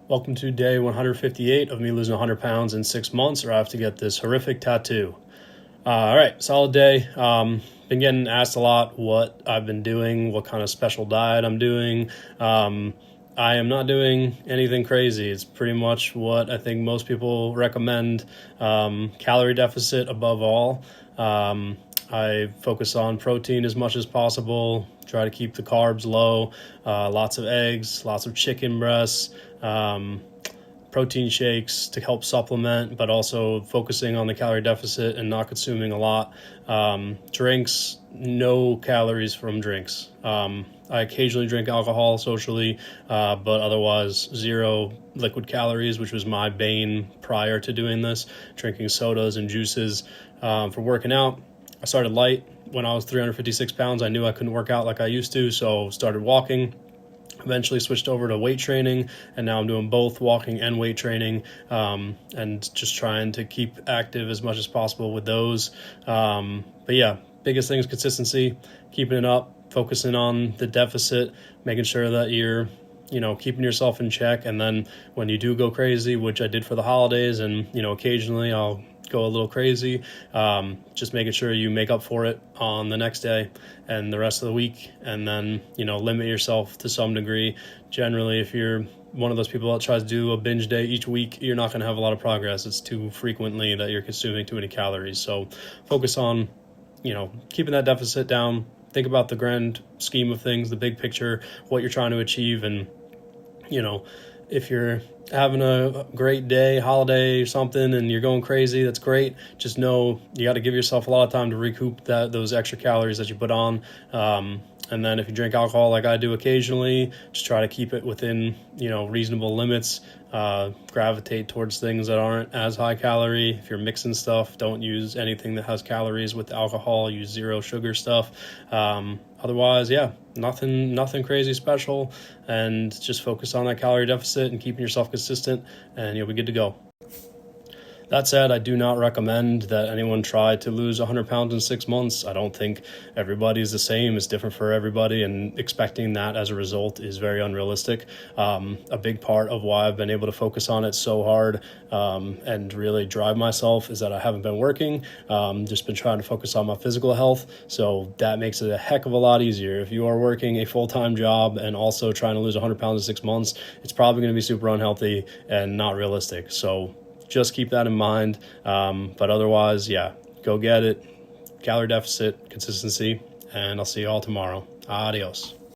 Welcome to day 158 of me losing 100 pounds in 6 months, or I have to get this horrific tattoo. All right, solid day. Been getting asked a lot what I've been doing, what kind of special diet I'm doing. I am not doing anything crazy. It's pretty much what I think most people recommend. Calorie deficit above all. I focus on protein as much as possible, try to keep the carbs low, lots of eggs, lots of chicken breasts, protein shakes to help supplement, but also focusing on the calorie deficit and not consuming a lot. Drinks, no calories from drinks. I occasionally drink alcohol socially, but otherwise zero liquid calories, which was my bane prior to doing this, drinking sodas and juices. For working out, I started light. When I was 356 pounds, I knew I couldn't work out like I used to, so started walking. Eventually switched over to weight training, and now I'm doing both walking and weight training, and just trying to keep active as much as possible with those. But yeah, biggest thing is consistency, keeping it up, focusing on the deficit, making sure that you're keeping yourself in check. And then when you do go crazy, which I did for the holidays, and occasionally I'll go a little crazy, just making sure you make up for it on the next day and the rest of the week, and then limit yourself to some degree. Generally, if you're one of those people that tries to do a binge day each week, you're not going to have a lot of progress. It's too frequently that you're consuming too many calories. So focus on keeping that deficit down. Think about the grand scheme of things, the big picture, what you're trying to achieve. And if you're having a great day, holiday or something, and you're going crazy, that's great. Just know you got to give yourself a lot of time to recoup those extra calories that you put on. And then if you drink alcohol like I do occasionally, just try to keep it within reasonable limits. Gravitate towards things that aren't as high calorie. If you're mixing stuff, don't use anything that has calories with alcohol. Use zero sugar stuff. Otherwise, yeah, nothing crazy special, and just focus on that calorie deficit and keeping yourself consistent, and you'll be good to go. That said, I do not recommend that anyone try to lose 100 pounds in 6 months. I don't think everybody is the same. It's different for everybody, and expecting that as a result is very unrealistic. A big part of why I've been able to focus on it so hard and really drive myself is that I haven't been working, just been trying to focus on my physical health. So that makes it a heck of a lot easier. If you are working a full-time job and also trying to lose 100 pounds in 6 months, it's probably going to be super unhealthy and not realistic. So just keep that in mind. But otherwise, yeah, go get it. Calorie deficit, consistency, and I'll see you all tomorrow. Adios.